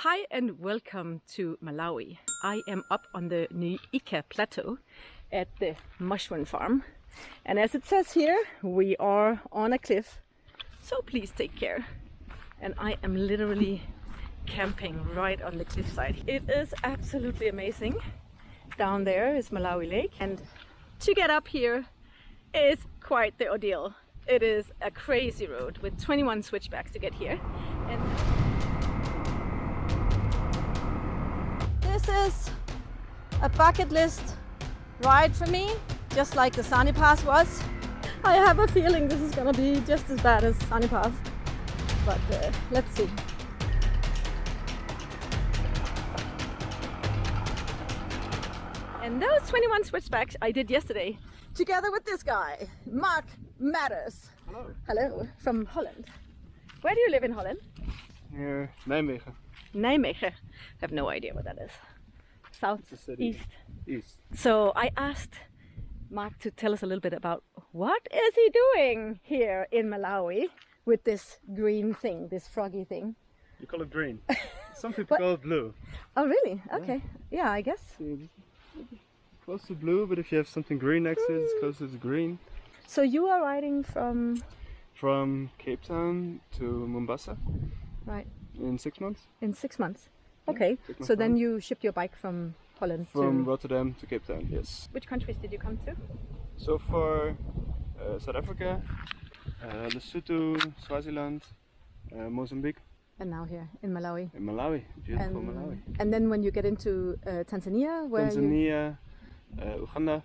Hi and welcome to Malawi. I am up on the Ika Plateau at the mushroom farm. And as it says here, we are on a cliff, so please take care. And I am literally camping right on the cliffside. It is absolutely amazing. Down there is Malawi Lake, and to get up here is quite the ordeal. It is a crazy road with 21 switchbacks to get here. And this is a bucket list ride for me, just like the Sani Pass was. I have a feeling this is gonna be just as bad as Sani Pass, but let's see. And those 21 switchbacks I did yesterday, together with this guy, Marc Maters. Hello. Hello, from Holland. Where do you live in Holland? Near Nijmegen. Nijmegen. I have no idea what that is. South, It's a city. east. So I asked Marc to tell us a little bit about what is he doing here in Malawi with this green thing, this froggy thing. You call it green. Some people call it blue. Oh really? Okay. Yeah, I guess. Close to blue, but if you have something green next to it, it's close to green. So you are riding from Cape Town to Mombasa right in 6 months. in 6 months. Okay. Took my So then time. you shipped your bike from Holland From to Rotterdam to Cape Town, yes. which countries did you come to? So far, South Africa, Lesotho, Swaziland, Mozambique, And now here in Malawi. and Malawi, beautiful Malawi. And then when you get into Tanzania, where you... Tanzania, Uganda,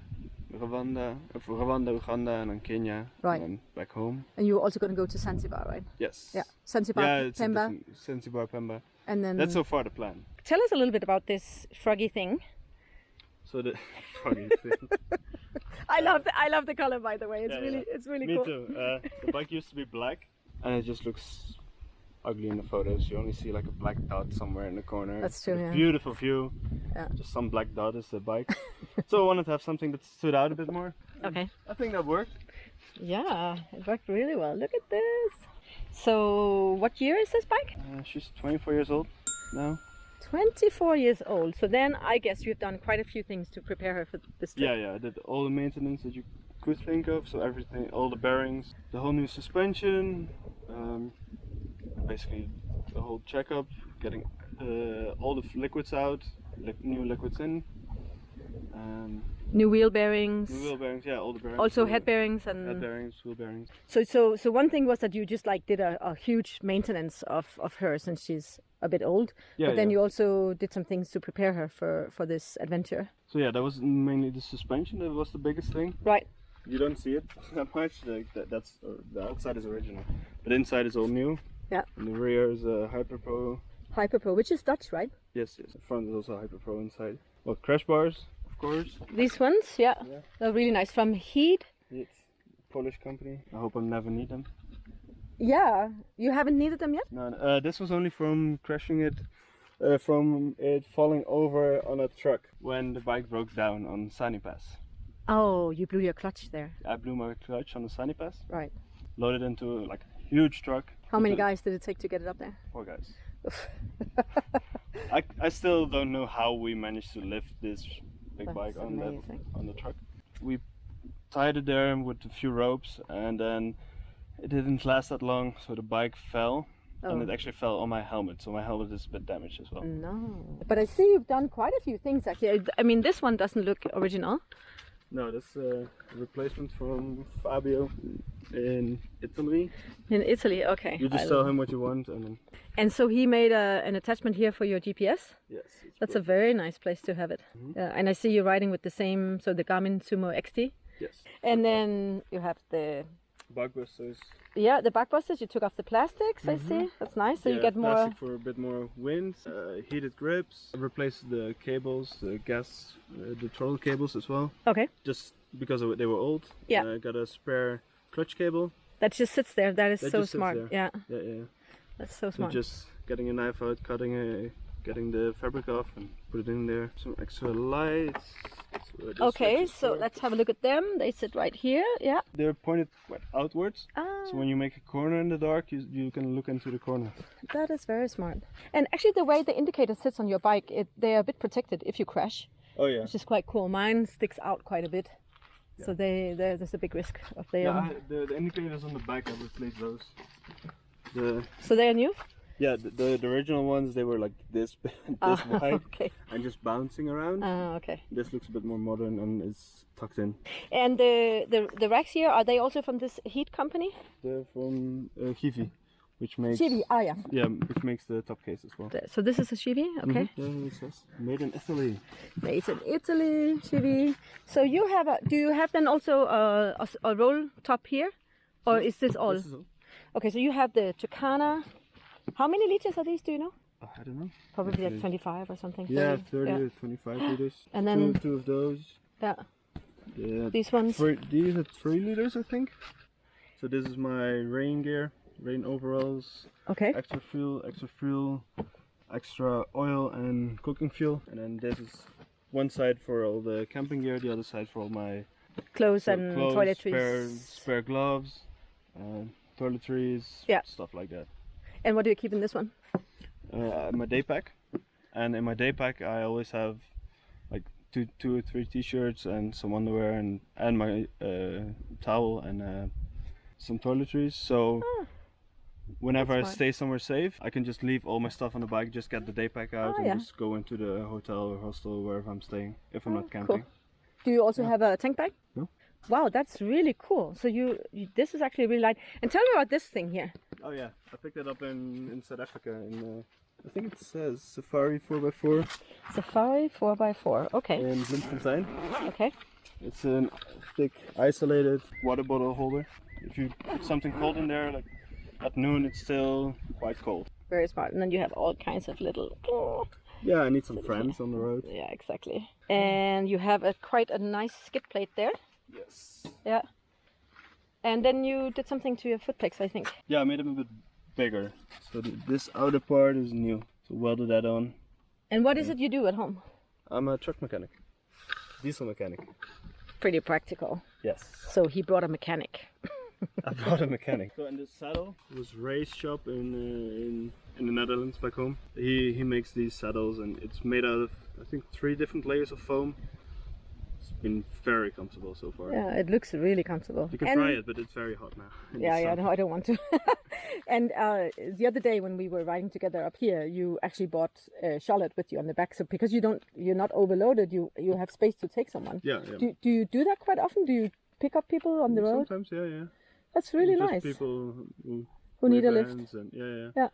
Rwanda, Uganda, and then Kenya, Right. and then back home. And you're also going to go to Zanzibar, right? Yes. Yeah, Zanzibar, Yeah, it's Pemba, Zanzibar, Pemba. and then... That's so far the plan. Tell us a little bit about this froggy thing. So the froggy thing. I love the color, by the way. It's it's really Me cool. too. The bike used to be black, and it just looks ugly in the photos. You only see like a black dot somewhere in the corner. That's true, With a yeah. Beautiful view. Yeah. Just some black dot is the bike. So I wanted to have something that stood out a bit more. Okay. I think that worked. Yeah, it worked really well. Look at this. So, what year is this bike? She's 24 years old now. 24 years old. So then I guess you've done quite a few things to prepare her for this trip. Yeah, I did all the maintenance that you could think of. So everything, all the bearings, the whole new suspension, basically the whole checkup, getting all the liquids out, new liquids in. New wheel bearings. New wheel bearings, yeah, all the bearings. Also head bearings and... Head bearings, wheel bearings. So one thing was that you just like did a huge maintenance of her since she's a bit old. Yeah, but then yeah. you also did some things to prepare her for this adventure. So yeah, that was mainly the suspension. That was the biggest thing. Right. You don't see it that much. That's the outside is original, but inside is all new. Yeah. And the rear is a Hyper Pro. Hyper Pro, which is Dutch, right? Yes. The front is also Hyper Pro inside. Well, crash bars, of course. These ones, yeah. They're really nice. From Heat. It's a Polish company. I hope I'll never need them. Yeah. You haven't needed them yet? No, this was only from crashing it, from it falling over on a truck when the bike broke down on Sani Pass. Oh, you blew your clutch there. I blew my clutch on the Sani Pass, Right. loaded into like a huge truck. How many guys did it take to get it up there? 4 guys. I still don't know how we managed to lift this big That's bike on amazing. the truck. We tied it there with a few ropes, and then it didn't last that long, so the bike fell, and it actually fell on my helmet, so my helmet is a bit damaged as well. No. But I see you've done quite a few things actually. I mean, this one doesn't look original. No, that's a replacement from Fabio in Italy. In Italy, okay. You just tell him what you want, and then And so he made an attachment here for your GPS. yes. That's a very nice place to have it. And I see you riding with the same, so the Garmin Sumo XT. Yes. And then you have the Bug busters. the backbusters. You took off the plastics, I see. That's nice. So you get more... plastic for a bit more wind. Heated grips. Replaced the cables, the gas, the throttle cables as well. Okay. Just because they were old. Yeah. Got a spare clutch cable. That just sits there. That is That so just sits smart. there. Yeah. Yeah. That's so So smart. just getting a knife out, cutting a getting the fabric off and put it in there. Some extra lights. Okay, so let's have a look at them. They sit right here. Yeah. They're pointed quite outwards. Ah. So when you make a corner in the dark, you can look into the corner. That is very smart. And actually, the way the indicator sits on your bike, they're a bit protected if you crash. Oh yeah. Which is quite cool. Mine sticks out quite a bit. Yeah. So there's a big risk of them. Yeah, the indicators on the back, I replaced those. So they are new? Yeah, the original ones, they were like this wide okay. and just bouncing around. Okay. This looks a bit more modern and is tucked in. And the racks here, are they also from this heat company? They're from Givi, which makes... Givi, yeah. Yeah, which makes the top case as well. So this is a Givi, okay. Mm-hmm. Yeah, it says made in Italy. Made in Italy, Givi. So you have do you have then also a roll top here? Or is this all? This is all. Okay, so you have the Tucana. How many liters are these, do you know? I don't know. Probably like 25 or something. Yeah, 30 or 25 liters. And then two of those. Yeah. Yeah. These ones. These are 3 liters, I think. So this is my rain gear, rain overalls. Okay. Extra fuel, extra oil and cooking fuel. And then this is one side for all the camping gear, the other side for all my clothes and toiletries. Spare gloves, toiletries, stuff like that. And what do you keep in this one? My day pack. And in my day pack I always have like two or 3 t-shirts and some underwear and my towel and some toiletries. So whenever I stay somewhere safe, I can just leave all my stuff on the bike, just get the day pack out and just go into the hotel or hostel wherever I'm staying if I'm not camping. Cool. Do you also have a tank bag? No. Wow, that's really cool. So this is actually really light. And tell me about this thing here. Oh yeah, I picked it up in South Africa. I think it says Safari 4x4. Safari 4x4. Okay. In Bloemfontein. Okay. It's a thick, isolated water bottle holder. If you put something cold in there, like at noon, it's still quite cold. Very smart. And then you have all kinds of little. Yeah, I need some friends on the road. Yeah, exactly. And you have quite a nice skid plate there. Yes. Yeah. And then you did something to your foot pegs, I think. Yeah, I made them a bit bigger. So this outer part is new. So welded that on. And what is it you do at home? I'm a truck mechanic. Diesel mechanic. Pretty practical. Yes. So he brought a mechanic. I brought a mechanic. So in this saddle was Ray's shop in the Netherlands back home. He makes these saddles and it's made out of I think 3 different layers of foam. Been very comfortable so far. Yeah, it looks really comfortable. You can try it, but it's very hot now. Yeah, no, I don't want to. And the other day when we were riding together up here, you actually brought Charlotte with you on the back, so because you're not overloaded, you have space to take someone. Yeah. Do you do that quite often? Do you pick up people on the road? Sometimes, yeah. That's really just nice. People who need a lift. And, yeah.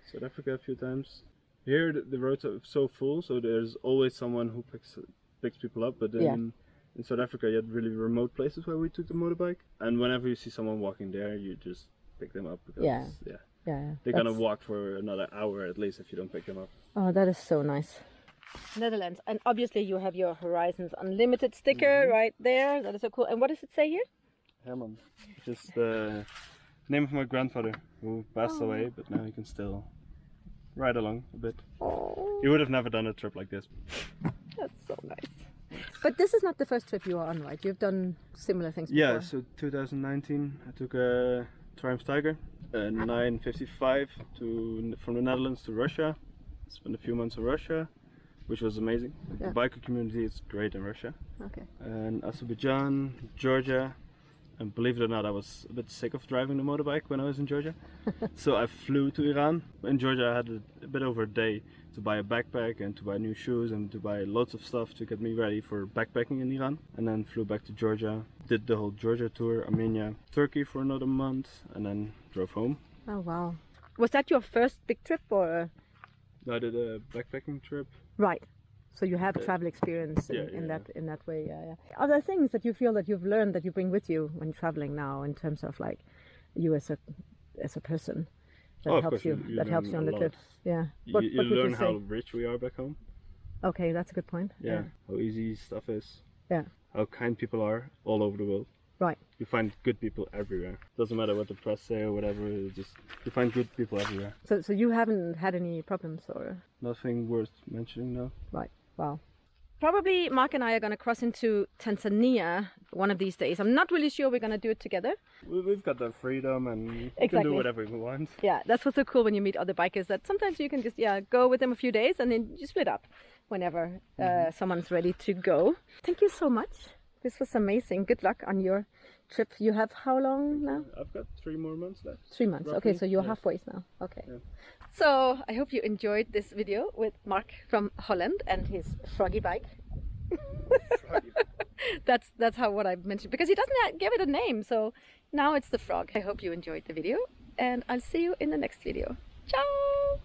South Africa a few times. Here the roads are so full, so there's always someone who picks people up, but then. In South Africa, you had really remote places where we took the motorbike, and whenever you see someone walking there, you just pick them up because they're gonna walk for another hour at least if you don't pick them up. Oh, that is so nice. Netherlands, and obviously you have your Horizons Unlimited sticker right there. That is so cool. And what does it say here? Herman, just the name of my grandfather who passed away, but now he can still ride along a bit. He would have never done a trip like this. That's so nice. But this is not the first trip you are on, right? You've done similar things before. Yeah, so 2019 I took a Triumph Tiger, a 955 from the Netherlands to Russia. Spent a few months in Russia, which was amazing. The biker community is great in Russia. Okay. And Azerbaijan, Georgia, and believe it or not, I was a bit sick of driving the motorbike when I was in Georgia. So I flew to Iran. In Georgia I had a bit over a day to buy a backpack and to buy new shoes and to buy lots of stuff to get me ready for backpacking in Iran. And then flew back to Georgia, did the whole Georgia tour, Armenia, Turkey for another month, and then drove home. Oh wow. Was that your first big trip or? No, I did a backpacking trip. Right. So you have travel experience in that way, yeah. Are there things that you feel that you've learned that you bring with you when traveling now in terms of like you as a person that helps you on the trip? Yeah. What you would learn you say? how rich we are back home. Okay, that's a good point. Yeah. How easy stuff is. Yeah. How kind people are all over the world. Right. You find good people everywhere. Doesn't matter what the press say or whatever. Just you find good people everywhere. So you haven't had any problems or? Nothing worth mentioning, no. Right. Wow. Probably Mark and I are going to cross into Tanzania one of these days. I'm not really sure we're going to do it together. We've got the freedom and we Exactly. can do whatever we want. Yeah, that's what's so cool when you meet other bikers, that sometimes you can just go with them a few days and then you split up whenever someone's ready to go. Thank you so much. This was amazing. Good luck on your trip. You have how long now? I've got 3 more months left. 3 months. Roughly. Okay, so you're halfway now. Okay. Yeah. So I hope you enjoyed this video with Mark from Holland and his froggy bike. That's what I mentioned, because he doesn't give it a name, so now it's the frog. I hope you enjoyed the video, and I'll see you in the next video. Ciao.